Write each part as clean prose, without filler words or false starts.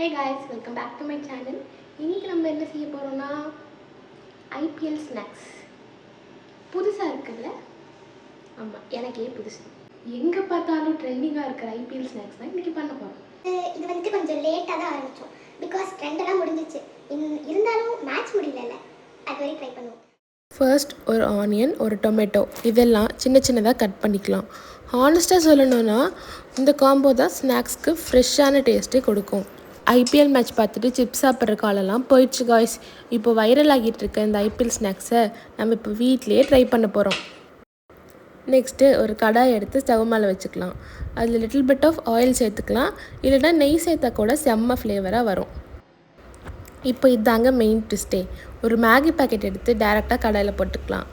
Hey guys, welcome back to my channel. இன்னைக்கு நம்ம என்ன செய்ய போறோம்னா IPL snacks. புதுசா இருக்குல்ல? ஆமா, எனக்கே புதுசு. எங்க பார்த்தாலும் ட்ரெண்டிங்கா இருக்கிற IPL snacks தான் இன்னைக்கு பண்ண போறோம். இது வந்து கொஞ்சம் லேட்டா தான் ஆரம்பிச்சோம். பிகாஸ் ட்ரெண்ட் எல்லாம் முடிஞ்சிச்சு. இருந்தாலும் மேட்ச் முடியலல்ல. அது வரைக்கும் ட்ரை பண்ணுவோம். ஃபர்ஸ்ட் ஒரு ஆனியன், ஒரு டொமேட்டோ இதெல்லாம் சின்ன சின்னதாக கட் பண்ணிக்கலாம். ஹானஸ்ட்டாக சொல்லணுன்னா இந்த காம்போ தான் ஸ்நாக்ஸ்க்கு ஃப்ரெஷ்ஷான டேஸ்ட்டே கொடுக்கும். ஐபிஎல் மேட்ச் பார்த்துட்டு சிப்ஸ் சாப்பிட்ற காலெல்லாம் போயிடுச்சு காய்ஸ். இப்போ வைரல் ஆகிட்டு இருக்க இந்த ஐபிஎல் ஸ்நாக்ஸை நம்ம இப்போ வீட்லேயே ட்ரை பண்ண போகிறோம். நெக்ஸ்ட்டு ஒரு கடாய் எடுத்து ஸ்டவ் மேலே வச்சுக்கலாம். அதில் லிட்டில் பிட் ஆஃப் ஆயில் சேர்த்துக்கலாம். இல்லைனா நெய் சேர்த்தா கூட செம்ம ஃப்ளேவராக வரும். இப்போ இதாங்க மெயின் ட்விஸ்ட்டே. ஒரு மேகி பேக்கெட் எடுத்து டேரெக்டாக கடாயில் போட்டுக்கலாம்.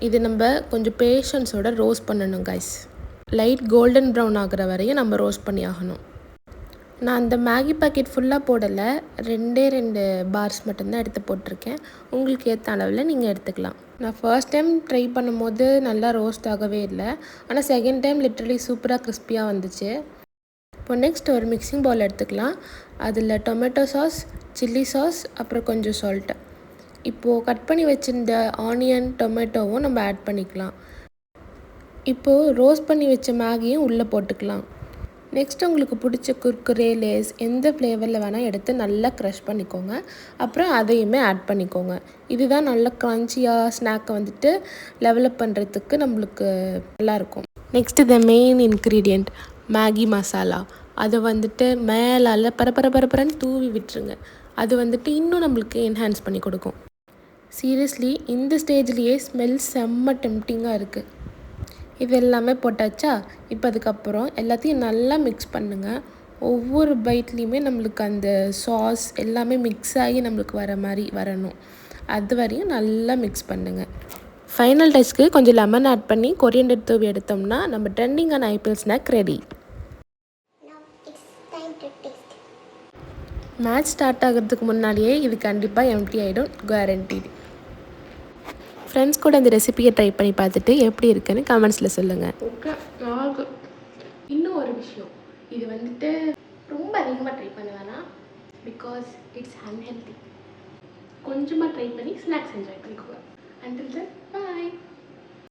இது நம்ம கொஞ்சம் பேஷன்ஸோட ரோஸ்ட் பண்ணணும் கைஸ். லைட் கோல்டன் ப்ரௌன் ஆகிற வரையும் நம்ம ரோஸ்ட் பண்ணி ஆகணும். நான் அந்த மேகி பேக்கெட் ஃபுல்லாக போடலை, 2 பார்ஸ் மட்டும்தான் எடுத்து போட்டிருக்கேன். உங்களுக்கு ஏற்ற அளவில் நீங்கள் எடுத்துக்கலாம். நான் ஃபர்ஸ்ட் டைம் ட்ரை பண்ணும்போது நல்லா ரோஸ்ட் ஆகவே இல்லை. ஆனால் செகண்ட் டைம் லிட்டரலி சூப்பராக கிறிஸ்பியாக வந்துச்சு. இப்போ நெக்ஸ்ட் ஒரு மிக்சிங் பவுல் எடுத்துக்கலாம். அதில் டொமேட்டோ சாஸ், சில்லி சாஸ், அப்புறம் கொஞ்சம் சால்ட்டு. இப்போது கட் பண்ணி வச்சுருந்த ஆனியன், டொமேட்டோவும் நம்ம ஆட் பண்ணிக்கலாம். இப்போது ரோஸ்ட் பண்ணி வச்ச மேகியும் உள்ளே போட்டுக்கலாம். நெக்ஸ்ட் உங்களுக்கு பிடிச்ச குர்குரே, லேஸ் எந்த ஃப்ளேவரில் வேணால் எடுத்து நல்லா க்ரஷ் பண்ணிக்கோங்க. அப்புறம் அதையுமே ஆட் பண்ணிக்கோங்க. இதுதான் நல்ல க்ரன்ச்சியாக ஸ்நாக்கை வந்துட்டு டெவலப் பண்ணுறதுக்கு நம்மளுக்கு நல்லாயிருக்கும். Next the main ingredient Maggi masala. அதை வந்துட்டு மேலால் பரப்பரன்னு தூவி விட்டுருங்க. அது வந்துட்டு இன்னும் நம்மளுக்கு என்ஹான்ஸ் பண்ணி கொடுக்கும். சீரியஸ்லி இந்த ஸ்டேஜ்லேயே ஸ்மெல் செம்ம டெம்ப்டிங்காக இருக்குது. இது எல்லாமே போட்டாச்சா? இப்போ அதுக்கப்புறம் எல்லாத்தையும் நல்லா மிக்ஸ் பண்ணுங்கள். ஒவ்வொரு பைட்லேயுமே நம்மளுக்கு அந்த சாஸ் எல்லாமே மிக்ஸ் ஆகி நம்மளுக்கு வர மாதிரி வரணும். அது வரையும் நல்லா மிக்ஸ் பண்ணுங்கள். ஃபைனல் டச்சுக்கு கொஞ்சம் லெமன் ஆட் பண்ணி கொரியண்டர் தூவி எடுத்தோம்னா நம்ம ட்ரெண்டிங்கான IPL snack ready. Match start ஆகிறதுக்கு முன்னாடியே இது கண்டிப்பாக எம்டி ஆகிடும், கேரண்டீடு. ஃப்ரெண்ட்ஸ் கூட இந்த ரெசிபியை ட்ரை பண்ணி பார்த்துட்டு எப்படி இருக்குன்னு கமெண்ட்ஸில் சொல்லுங்கள். ஓகே, இன்னும் ஒரு விஷயம், இது வந்துட்டு ரொம்ப அதிகமாக ட்ரை பண்ண வேணாம். Because it's unhealthy. கொஞ்சமாக ட்ரை பண்ணி ஸ்நாக்ஸ் என்ஜாய் பண்ணிக்கோங்க. அண்டில் தென், பாய்.